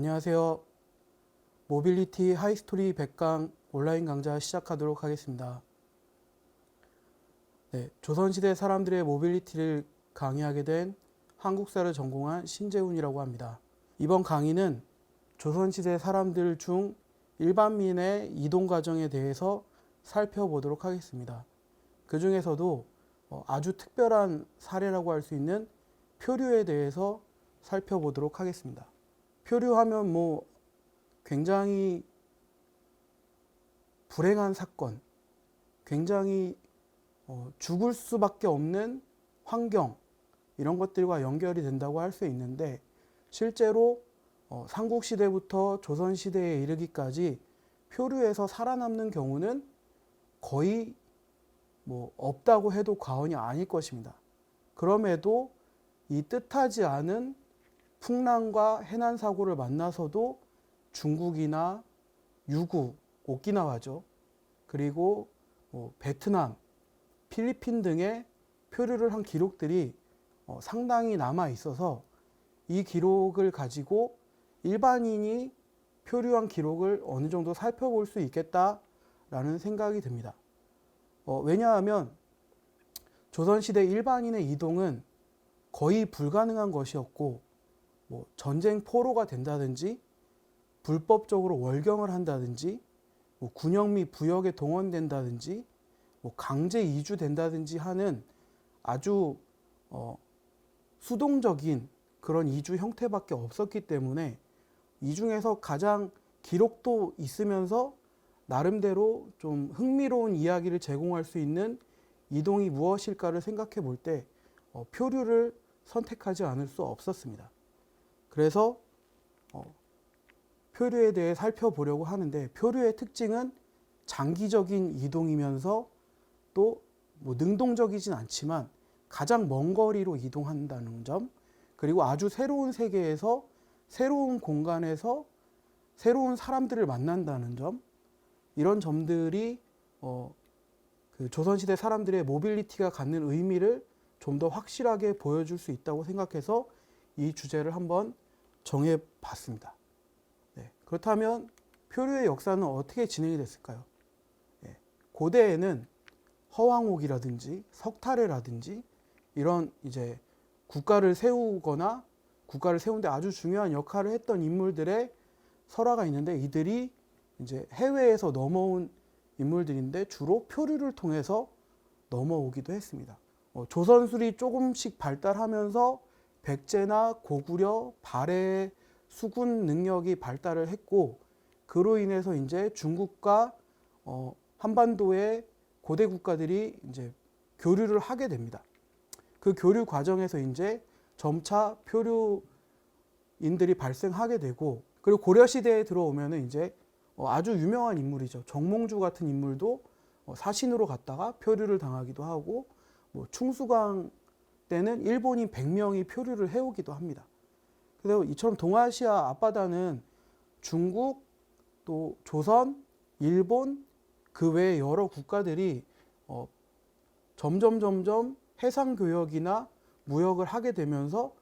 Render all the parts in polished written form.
안녕하세요. 모빌리티 하이스토리 100강 온라인 강좌 시작하도록 하겠습니다. 조선시대 사람들의 모빌리티를 강의하게 된 한국사를 전공한 신재훈이라고 합니다. 이번 강의는 조선시대 사람들 중 일반민의 이동 과정에 대해서 살펴보도록 하겠습니다. 그 중에서도 아주 특별한 사례라고 할 수 있는 표류에 대해서 살펴보도록 하겠습니다. 표류하면 굉장히 불행한 사건, 굉장히 죽을 수밖에 없는 환경, 이런 것들과 연결이 된다고 할 수 있는데, 실제로 삼국시대부터 조선시대에 이르기까지 표류에서 살아남는 경우는 거의 없다고 해도 과언이 아닐 것입니다. 그럼에도 이 뜻하지 않은 풍랑과 해난 사고를 만나서도 중국이나 유구, 오키나와죠. 그리고 베트남, 필리핀 등의 표류를 한 기록들이 상당히 남아 있어서 이 기록을 가지고 일반인이 표류한 기록을 어느 정도 살펴볼 수 있겠다라는 생각이 듭니다. 왜냐하면 조선시대 일반인의 이동은 거의 불가능한 것이었고, 전쟁 포로가 된다든지 불법적으로 월경을 한다든지 군역 및 부역에 동원된다든지 강제 이주된다든지 하는 아주 수동적인 그런 이주 형태밖에 없었기 때문에, 이 중에서 가장 기록도 있으면서 나름대로 좀 흥미로운 이야기를 제공할 수 있는 이동이 무엇일까를 생각해 볼 때 표류를 선택하지 않을 수 없었습니다. 그래서 표류에 대해 살펴보려고 하는데, 표류의 특징은 장기적인 이동이면서 또 능동적이진 않지만 가장 먼 거리로 이동한다는 점, 그리고 아주 새로운 세계에서 새로운 공간에서 새로운 사람들을 만난다는 점, 이런 점들이 조선시대 사람들의 모빌리티가 갖는 의미를 좀 더 확실하게 보여줄 수 있다고 생각해서 이 주제를 한번 정해 봤습니다. 그렇다면 표류의 역사는 어떻게 진행이 됐을까요? 고대에는 허왕옥이라든지 석탈해라든지 이런 이제 국가를 세우거나 국가를 세우는데 아주 중요한 역할을 했던 인물들의 설화가 있는데, 이들이 이제 해외에서 넘어온 인물들인데 주로 표류를 통해서 넘어오기도 했습니다. 조선술이 조금씩 발달하면서 백제나 고구려, 발해의 수군 능력이 발달을 했고, 그로 인해서 이제 중국과 한반도의 고대 국가들이 이제 교류를 하게 됩니다. 그 교류 과정에서 이제 점차 표류인들이 발생하게 되고, 그리고 고려 시대에 들어오면은 이제 아주 유명한 인물이죠. 정몽주 같은 인물도 사신으로 갔다가 표류를 당하기도 하고, 충수광 때는 일본인 100명이 표류를 해오기도 합니다. 그래서 이처럼 동아시아 앞바다는 중국, 또 조선, 일본, 그 외의 여러 국가들이 점점 해상교역이나 무역을 하게 되면서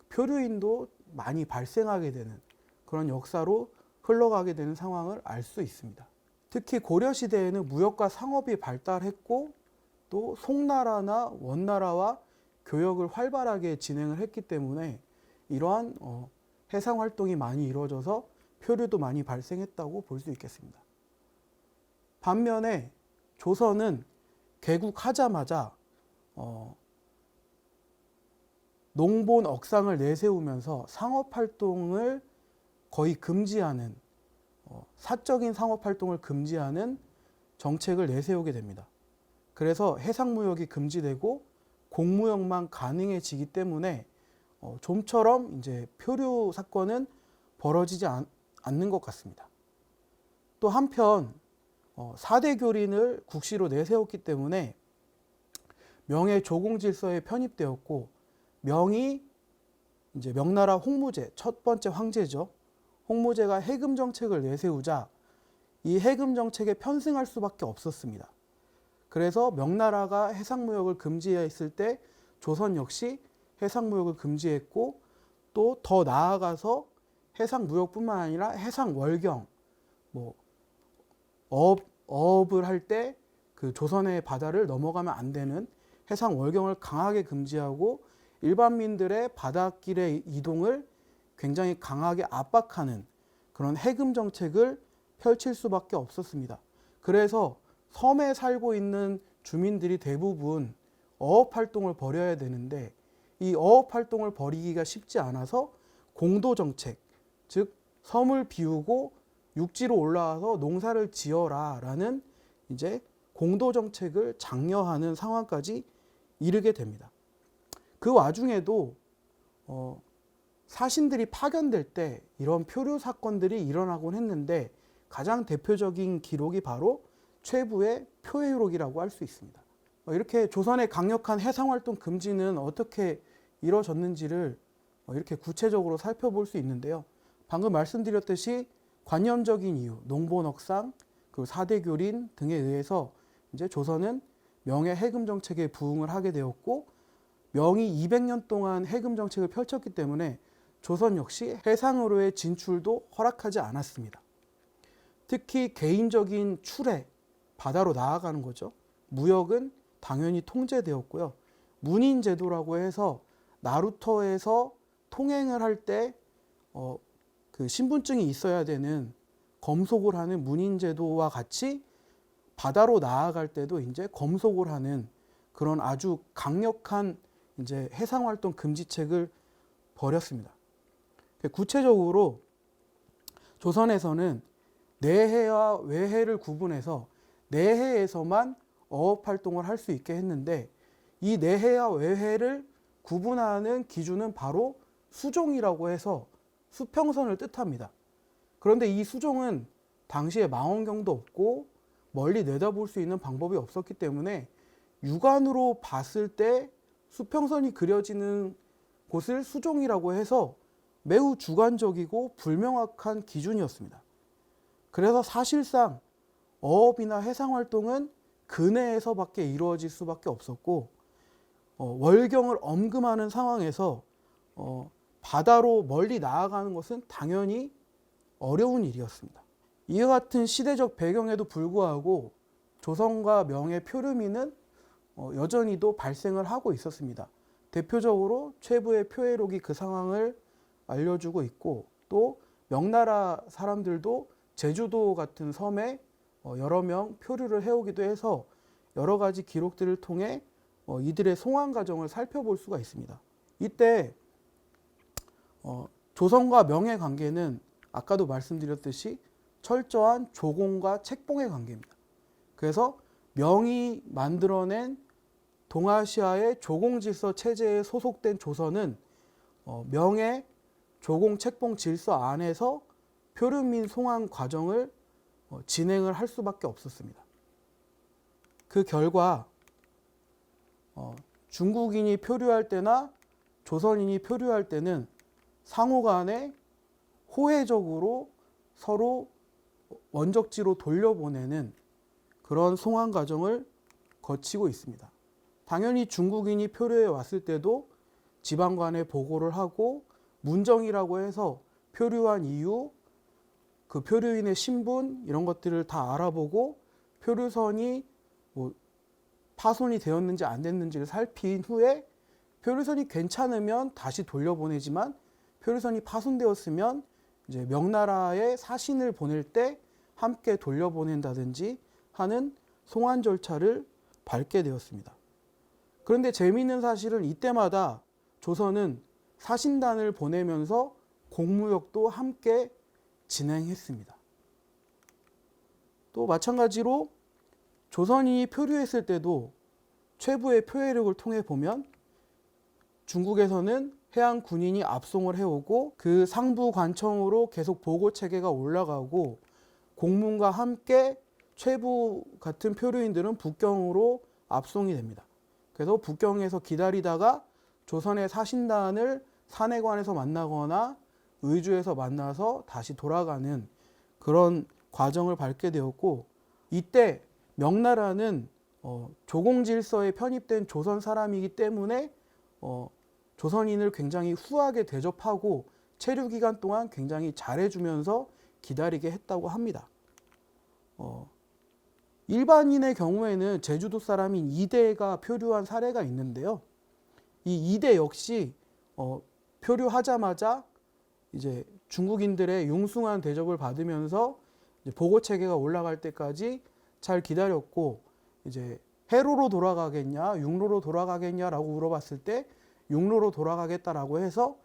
표류인도 많이 발생하게 되는 그런 역사로 흘러가게 되는 상황을 알 수 있습니다. 특히 고려시대에는 무역과 상업이 발달했고, 또 송나라나 원나라와 교역을 활발하게 진행을 했기 때문에 이러한 해상 활동이 많이 이루어져서 표류도 많이 발생했다고 볼 수 있겠습니다. 반면에 조선은 개국하자마자 농본 억상을 내세우면서 상업 활동을 거의 금지하는, 사적인 상업 활동을 금지하는 정책을 내세우게 됩니다. 그래서 해상무역이 금지되고 공무역만 가능해지기 때문에 좀처럼 이제 표류 사건은 벌어지지 않는 것 같습니다. 또 한편 4대 교린을 국시로 내세웠기 때문에 명의 조공질서에 편입되었고, 명이 이제 명나라 홍무제, 첫 번째 황제죠. 홍무제가 해금 정책을 내세우자 이 해금 정책에 편승할 수밖에 없었습니다. 그래서 명나라가 해상무역을 금지했을 때 조선 역시 해상무역을 금지했고, 또 더 나아가서 해상 무역뿐만 아니라 해상 월경, 뭐 어업을 할 때 그 조선의 바다를 넘어가면 안 되는 해상 월경을 강하게 금지하고 일반민들의 바닷길의 이동을 굉장히 강하게 압박하는 그런 해금 정책을 펼칠 수밖에 없었습니다. 그래서 섬에 살고 있는 주민들이 대부분 어업 활동을 벌여야 되는데 이 어업 활동을 벌이기가 쉽지 않아서 공도 정책, 즉 섬을 비우고 육지로 올라와서 농사를 지어라라는 이제 공도 정책을 장려하는 상황까지 이르게 됩니다. 그 와중에도 사신들이 파견될 때 이런 표류 사건들이 일어나곤 했는데 가장 대표적인 기록이 바로 최부의 표해록이라고 할 수 있습니다. 이렇게 조선의 강력한 해상활동 금지는 어떻게 이루어졌는지를 이렇게 구체적으로 살펴볼 수 있는데요. 방금 말씀드렸듯이 관념적인 이유, 농본억상, 그리고 사대교린 등에 의해서 이제 조선은 명의 해금 정책에 부응을 하게 되었고 명이 200년 동안 해금 정책을 펼쳤기 때문에 조선 역시 해상으로의 진출도 허락하지 않았습니다. 특히 개인적인 출해, 바다로 나아가는 거죠. 무역은 당연히 통제되었고요. 문인제도라고 해서 나루터에서 통행을 할 때 그 신분증이 있어야 되는 검속을 하는 문인제도와 같이 바다로 나아갈 때도 이제 검속을 하는 그런 아주 강력한 이제 해상활동 금지책을 벌였습니다. 구체적으로 조선에서는 내해와 외해를 구분해서 내해에서만 어업활동을 할 수 있게 했는데 이 내해와 외해를 구분하는 기준은 바로 수종이라고 해서 수평선을 뜻합니다. 그런데 이 수종은 당시에 망원경도 없고 멀리 내다볼 수 있는 방법이 없었기 때문에 육안으로 봤을 때 수평선이 그려지는 곳을 수종이라고 해서 매우 주관적이고 불명확한 기준이었습니다. 그래서 사실상 어업이나 해상활동은 근해에서밖에 이루어질 수밖에 없었고 월경을 엄금하는 상황에서 바다로 멀리 나아가는 것은 당연히 어려운 일이었습니다. 이와 같은 시대적 배경에도 불구하고 조선과 명의 표류민은 여전히도 발생을 하고 있었습니다. 대표적으로 최부의 표해록이 그 상황을 알려주고 있고 또 명나라 사람들도 제주도 같은 섬에 여러 명 표류를 해오기도 해서 여러 가지 기록들을 통해 이들의 송환 과정을 살펴볼 수가 있습니다. 이때 조선과 명의 관계는 아까도 말씀드렸듯이 철저한 조공과 책봉의 관계입니다. 그래서 명이 만들어낸 동아시아의 조공질서 체제에 소속된 조선은 명의 조공 책봉 질서 안에서 표류민 송환 과정을 진행을 할 수밖에 없었습니다. 그 결과 중국인이 표류할 때나 조선인이 표류할 때는 상호 간에 호혜적으로 서로 원적지로 돌려보내는 그런 송환 과정을 거치고 있습니다. 당연히 중국인이 표류해 왔을 때도 지방관에 보고를 하고 문정이라고 해서 표류한 이유, 그 표류인의 신분 이런 것들을 다 알아보고 표류선이 파손이 되었는지 안 됐는지를 살핀 후에 표류선이 괜찮으면 다시 돌려보내지만 표류선이 파손되었으면 이제 명나라에 사신을 보낼 때 함께 돌려보낸다든지 하는 송환 절차를 밟게 되었습니다. 그런데 재미있는 사실은 이때마다 조선은 사신단을 보내면서 공무역도 함께 진행했습니다. 또 마찬가지로 조선인이 표류했을 때도 최부의 표해록을 통해 보면 중국에서는 해양 군인이 압송을 해오고 그 상부 관청으로 계속 보고 체계가 올라가고 공문과 함께 최부 같은 표류인들은 북경으로 압송이 됩니다. 그래서 북경에서 기다리다가 조선의 사신단을 산해관에서 만나거나 의주에서 만나서 다시 돌아가는 그런 과정을 밟게 되었고 이때 명나라는 조공질서에 편입된 조선 사람이기 때문에 조선인을 굉장히 후하게 대접하고 체류 기간 동안 굉장히 잘해주면서 기다리게 했다고 합니다. 일반인의 경우에는 제주도 사람인 이대가 표류한 사례가 있는데요. 이 이대 역시 표류하자마자 이제 중국인들의 융숭한 대접을 받으면서 이제 보고 체계가 올라갈 때까지 잘 기다렸고, 이제 해로로 돌아가겠냐, 육로로 돌아가겠냐라고 물어봤을 때 육로로 돌아가겠다라고 해서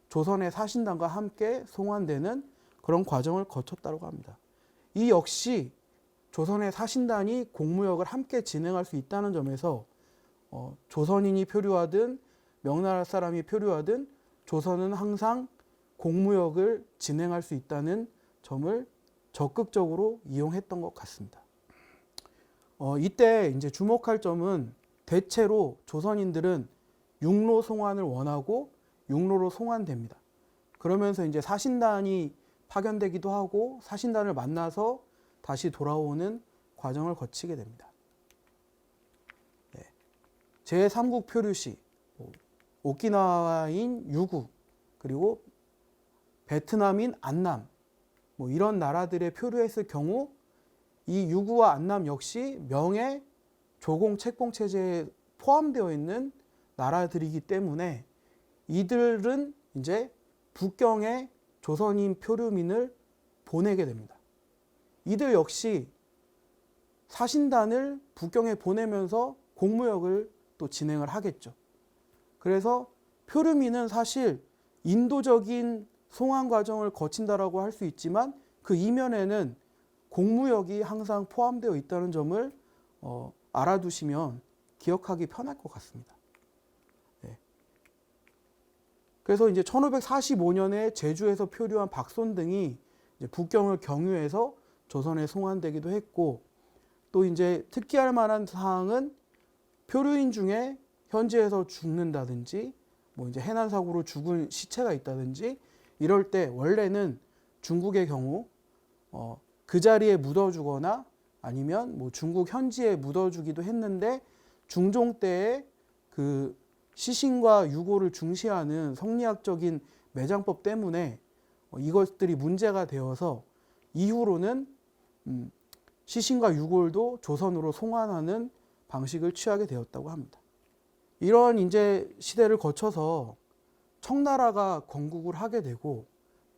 조선의 사신단과 함께 송환되는 그런 과정을 거쳤다고 합니다. 이 역시 조선의 사신단이 공무역을 함께 진행할 수 있다는 점에서 조선인이 표류하든 명나라 사람이 표류하든 조선은 항상 공무역을 진행할 수 있다는 점을 적극적으로 이용했던 것 같습니다. 이때 이제 주목할 점은 대체로 조선인들은 육로 송환을 원하고 육로로 송환됩니다. 그러면서 이제 사신단이 파견되기도 하고 사신단을 만나서 다시 돌아오는 과정을 거치게 됩니다. 네. 제3국 표류 시 오키나와인 유국, 그리고 베트남인 안남, 이런 나라들에 표류했을 경우 이 유구와 안남 역시 명예 조공 채공 체제에 포함되어 있는 나라들이기 때문에 이들은 이제 북경에 조선인 표류민을 보내게 됩니다. 이들 역시 사신단을 북경에 보내면서 공무역을 또 진행을 하겠죠. 그래서 표류민은 사실 인도적인 송환 과정을 거친다라고 할 수 있지만 그 이면에는 공무역이 항상 포함되어 있다는 점을 알아두시면 기억하기 편할 것 같습니다. 네. 그래서 이제 1545년에 제주에서 표류한 박손 등이 이제 북경을 경유해서 조선에 송환되기도 했고, 또 이제 특기할 만한 사항은 표류인 중에 현지에서 죽는다든지 이제 해난 사고로 죽은 시체가 있다든지 이럴 때 원래는 중국의 경우 그 자리에 묻어주거나 아니면 중국 현지에 묻어주기도 했는데, 중종 때에 그 시신과 유골을 중시하는 성리학적인 매장법 때문에 이것들이 문제가 되어서 이후로는 시신과 유골도 조선으로 송환하는 방식을 취하게 되었다고 합니다. 이런 이제 시대를 거쳐서 청나라가 건국을 하게 되고,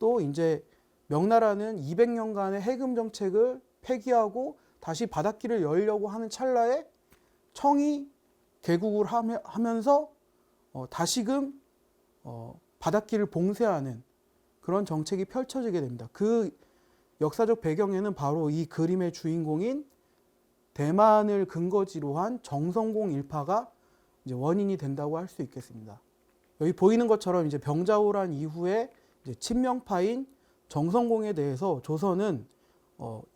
또 이제 명나라는 200년간의 해금 정책을 폐기하고 다시 바닷길을 열려고 하는 찰나에 청이 개국을 하면서 다시금 바닷길을 봉쇄하는 그런 정책이 펼쳐지게 됩니다. 그 역사적 배경에는 바로 이 그림의 주인공인 대만을 근거지로 한 정성공 일파가 이제 원인이 된다고 할 수 있겠습니다. 여기 보이는 것처럼 이제 병자호란 이후에 이제 친명파인 정성공에 대해서 조선은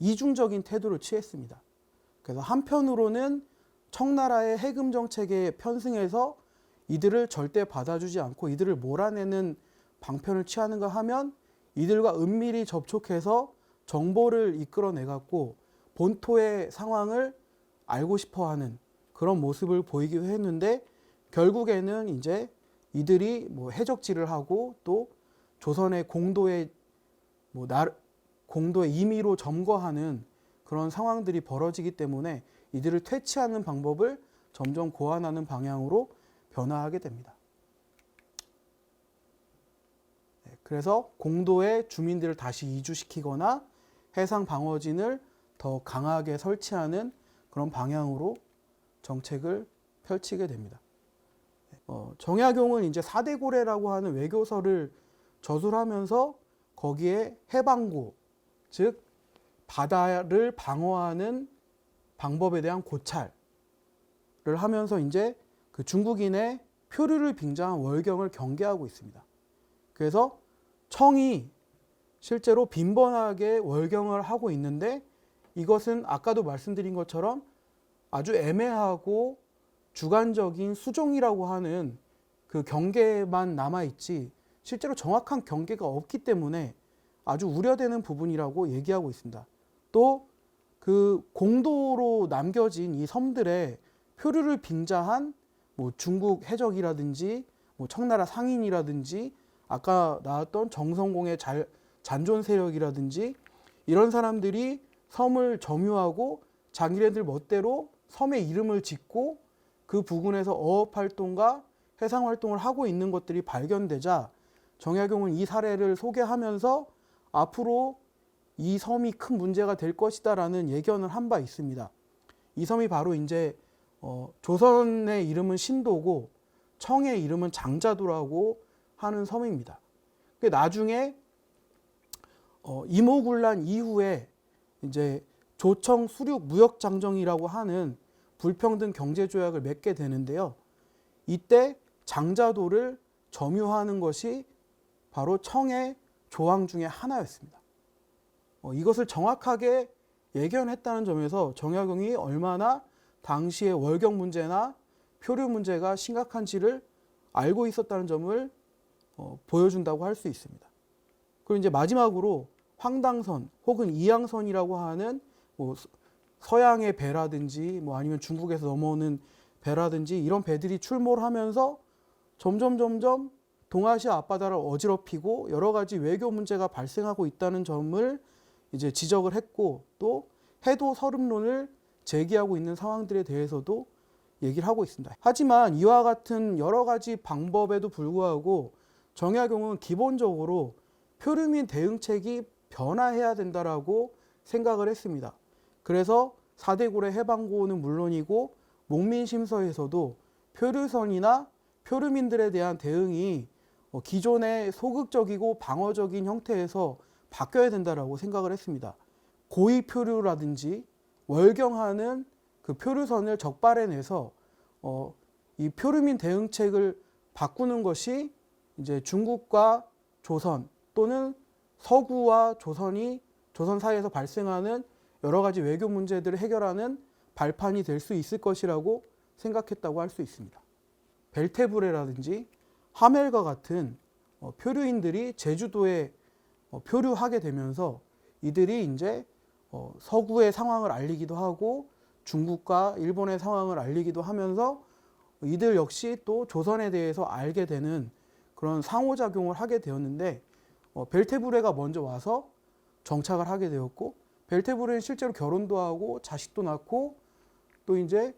이중적인 태도를 취했습니다. 그래서 한편으로는 청나라의 해금 정책에 편승해서 이들을 절대 받아주지 않고 이들을 몰아내는 방편을 취하는가 하면 이들과 은밀히 접촉해서 정보를 이끌어내갖고 본토의 상황을 알고 싶어하는 그런 모습을 보이기도 했는데, 결국에는 이제 이들이 해적질을 하고 또 조선의 공도에 공도의 임의로 점거하는 그런 상황들이 벌어지기 때문에 이들을 퇴치하는 방법을 점점 고안하는 방향으로 변화하게 됩니다. 그래서 공도에 주민들을 다시 이주시키거나 해상 방어진을 더 강하게 설치하는 그런 방향으로 정책을 펼치게 됩니다. 정약용은 이제 사대고래라고 하는 외교서를 저술하면서 거기에 해방고, 즉 바다를 방어하는 방법에 대한 고찰을 하면서 이제 그 중국인의 표류를 빙자한 월경을 경계하고 있습니다. 그래서 청이 실제로 빈번하게 월경을 하고 있는데, 이것은 아까도 말씀드린 것처럼 아주 애매하고 주관적인 수종이라고 하는 그 경계만 남아있지 실제로 정확한 경계가 없기 때문에 아주 우려되는 부분이라고 얘기하고 있습니다. 또 그 공도로 남겨진 이 섬들의 표류를 빙자한 중국 해적이라든지 청나라 상인이라든지 아까 나왔던 정성공의 잔존 세력이라든지 이런 사람들이 섬을 점유하고 자기네들 멋대로 섬의 이름을 짓고 그 부근에서 어업 활동과 해상 활동을 하고 있는 것들이 발견되자 정약용은 이 사례를 소개하면서 앞으로 이 섬이 큰 문제가 될 것이다라는 예견을 한 바 있습니다. 이 섬이 바로 이제 조선의 이름은 신도고 청의 이름은 장자도라고 하는 섬입니다. 나중에 이모군란 이후에 이제 조청 수륙 무역장정이라고 하는 불평등 경제조약을 맺게 되는데요. 이때 장자도를 점유하는 것이 바로 청의 조항 중에 하나였습니다. 이것을 정확하게 예견했다는 점에서 정약용이 얼마나 당시의 월경 문제나 표류 문제가 심각한지를 알고 있었다는 점을 보여준다고 할 수 있습니다. 그리고 이제 마지막으로 황당선 혹은 이양선이라고 하는 서양의 배라든지 아니면 중국에서 넘어오는 배라든지 이런 배들이 출몰을 하면서 점점 동아시아 앞바다를 어지럽히고 여러 가지 외교 문제가 발생하고 있다는 점을 이제 지적을 했고 또 해도 서름론을 제기하고 있는 상황들에 대해서도 얘기를 하고 있습니다. 하지만 이와 같은 여러 가지 방법에도 불구하고 정약용은 기본적으로 표류민 대응책이 변화해야 된다라고 생각을 했습니다. 그래서 사대고래 해방고는 물론이고 목민심서에서도 표류선이나 표류민들에 대한 대응이 기존의 소극적이고 방어적인 형태에서 바뀌어야 된다라고 생각을 했습니다. 고의 표류라든지 월경하는 그 표류선을 적발해내서 이 표류민 대응책을 바꾸는 것이 이제 중국과 조선 또는 서구와 조선 사이에서 발생하는 여러 가지 외교 문제들을 해결하는 발판이 될 수 있을 것이라고 생각했다고 할 수 있습니다. 벨테브레라든지 하멜과 같은 표류인들이 제주도에 표류하게 되면서 이들이 이제 서구의 상황을 알리기도 하고 중국과 일본의 상황을 알리기도 하면서 이들 역시 또 조선에 대해서 알게 되는 그런 상호작용을 하게 되었는데 벨테브레가 먼저 와서 정착을 하게 되었고 벨테브레는 실제로 결혼도 하고 자식도 낳고 또 이제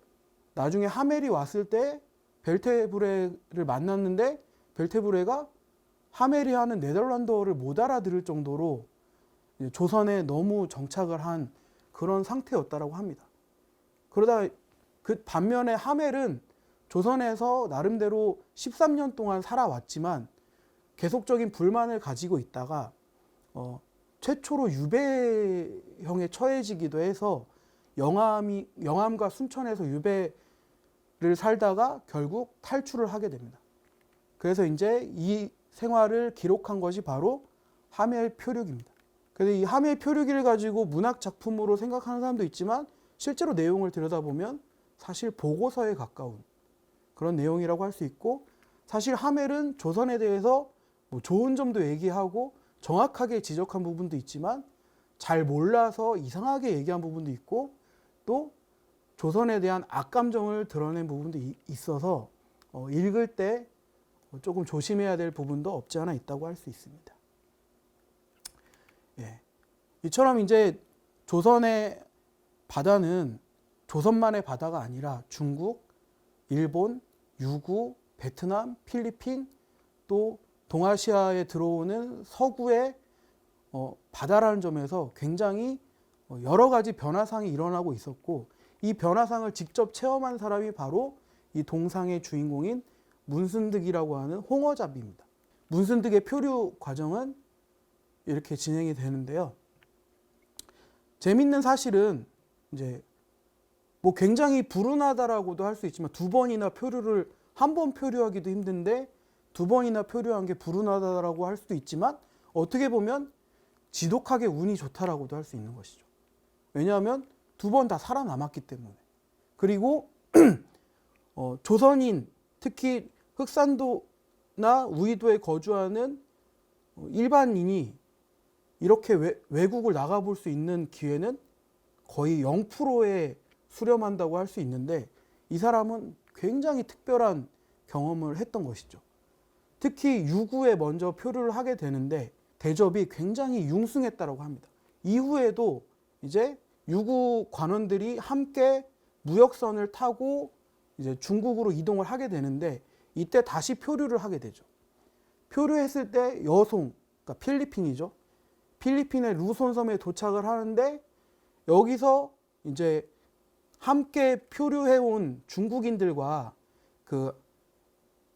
나중에 하멜이 왔을 때 벨테브레를 만났는데 벨테브레가 하멜이 하는 네덜란드어를 못 알아들을 정도로 조선에 너무 정착을 한 그런 상태였다라고 합니다. 그러다 그 반면에 하멜은 조선에서 나름대로 13년 동안 살아왔지만 계속적인 불만을 가지고 있다가 최초로 유배형에 처해지기도 해서 영암과 순천에서 유배를 살다가 결국 탈출을 하게 됩니다. 그래서 이제 이 생활을 기록한 것이 바로 하멜 표류기입니다. 그래서 이 하멜 표류기를 가지고 문학 작품으로 생각하는 사람도 있지만 실제로 내용을 들여다보면 사실 보고서에 가까운 그런 내용이라고 할 수 있고 사실 하멜은 조선에 대해서 좋은 점도 얘기하고 정확하게 지적한 부분도 있지만 잘 몰라서 이상하게 얘기한 부분도 있고 또 조선에 대한 악감정을 드러낸 부분도 있어서 읽을 때 조금 조심해야 될 부분도 없지 않아 있다고 할 수 있습니다. 예. 이처럼 이제 조선의 바다는 조선만의 바다가 아니라 중국, 일본, 유구, 베트남, 필리핀 또 동아시아에 들어오는 서구의 바다라는 점에서 굉장히 여러 가지 변화상이 일어나고 있었고 이 변화상을 직접 체험한 사람이 바로 이 동상의 주인공인 문순득이라고 하는 홍어잡이입니다. 문순득의 표류 과정은 이렇게 진행이 되는데요. 재밌는 사실은 이제 굉장히 불운하다라고도 할 수 있지만 두 번이나 표류를 한 번 표류하기도 힘든데 두 번이나 표류한 게 불운하다라고 할 수도 있지만 어떻게 보면 지독하게 운이 좋다라고도 할 수 있는 것이죠. 왜냐하면 두 번 다 살아남았기 때문에. 그리고 조선인 특히 흑산도나 우이도에 거주하는 일반인이 이렇게 외국을 나가볼 수 있는 기회는 거의 0%에 수렴한다고 할 수 있는데 이 사람은 굉장히 특별한 경험을 했던 것이죠. 특히 유구에 먼저 표류를 하게 되는데 대접이 굉장히 융숭했다고 합니다. 이후에도 이제 유구 관원들이 함께 무역선을 타고 이제 중국으로 이동을 하게 되는데 이때 다시 표류를 하게 되죠. 표류했을 때 여송, 그러니까 필리핀이죠. 필리핀의 루손 섬에 도착을 하는데 여기서 이제 함께 표류해온 중국인들과 그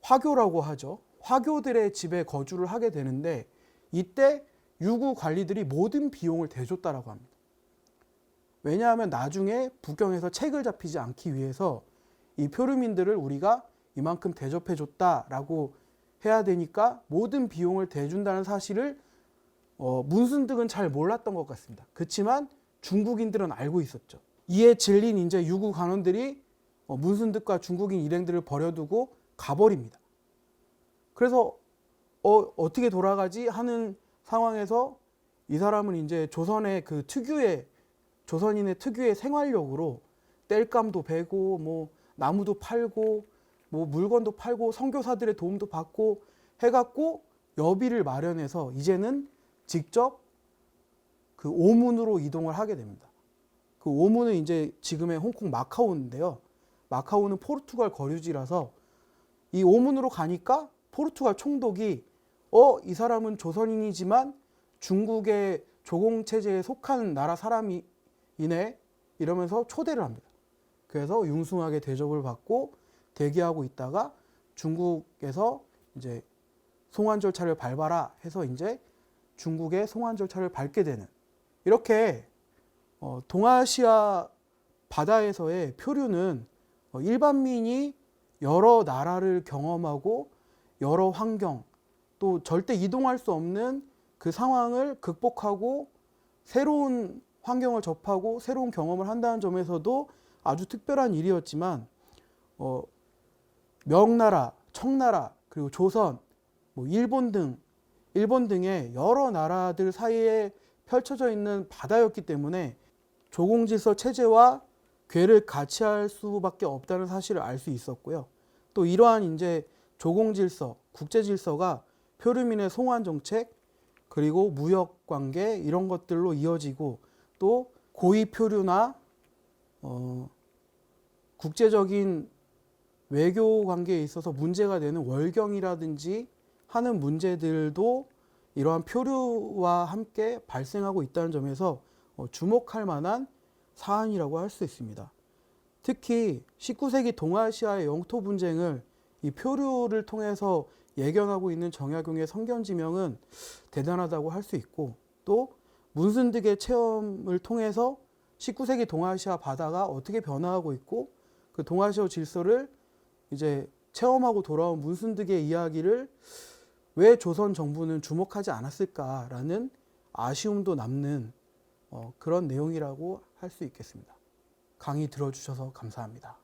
화교라고 하죠. 화교들의 집에 거주를 하게 되는데 이때 유구 관리들이 모든 비용을 대줬다라고 합니다. 왜냐하면 나중에 북경에서 책을 잡히지 않기 위해서 이 표류민들을 우리가 이만큼 대접해줬다라고 해야 되니까 모든 비용을 대준다는 사실을 문순득은 잘 몰랐던 것 같습니다. 그렇지만 중국인들은 알고 있었죠. 이에 질린 이제 유구 관원들이 문순득과 중국인 일행들을 버려두고 가버립니다. 그래서 어떻게 돌아가지 하는 상황에서 이 사람은 이제 조선의 그 특유의 조선인의 특유의 생활력으로 땔감도 베고 뭐 나무도 팔고 뭐 물건도 팔고 선교사들의 도움도 받고 해갖고 여비를 마련해서 이제는 직접 그 오문으로 이동을 하게 됩니다. 그 오문은 이제 지금의 홍콩 마카오인데요. 마카오는 포르투갈 거류지라서 이 오문으로 가니까 포르투갈 총독이 이 사람은 조선인이지만 중국의 조공체제에 속한 나라 사람이네 이러면서 초대를 합니다. 그래서 융숭하게 대접을 받고 대기하고 있다가 중국에서 이제 송환 절차를 밟아라 해서 이제 중국의 송환 절차를 밟게 되는 이렇게 동아시아 바다에서의 표류는 일반민이 여러 나라를 경험하고 여러 환경 또 절대 이동할 수 없는 그 상황을 극복하고 새로운 환경을 접하고 새로운 경험을 한다는 점에서도 아주 특별한 일이었지만 명나라, 청나라 그리고 조선, 뭐 일본 등의 여러 나라들 사이에 펼쳐져 있는 바다였기 때문에 조공질서 체제와 궤를 같이 할 수밖에 없다는 사실을 알 수 있었고요. 또 이러한 이제 조공질서, 국제질서가 표류민의 송환 정책 그리고 무역 관계 이런 것들로 이어지고 또 고위 표류나 국제적인 외교 관계에 있어서 문제가 되는 월경이라든지 하는 문제들도 이러한 표류와 함께 발생하고 있다는 점에서 주목할 만한 사안이라고 할 수 있습니다. 특히 19세기 동아시아의 영토 분쟁을 이 표류를 통해서 예견하고 있는 정약용의 성견지명은 대단하다고 할 수 있고 또 문순득의 체험을 통해서 19세기 동아시아 바다가 어떻게 변화하고 있고 그 동아시아 질서를 이제 체험하고 돌아온 문순득의 이야기를 왜 조선 정부는 주목하지 않았을까라는 아쉬움도 남는 그런 내용이라고 할 수 있겠습니다. 강의 들어주셔서 감사합니다.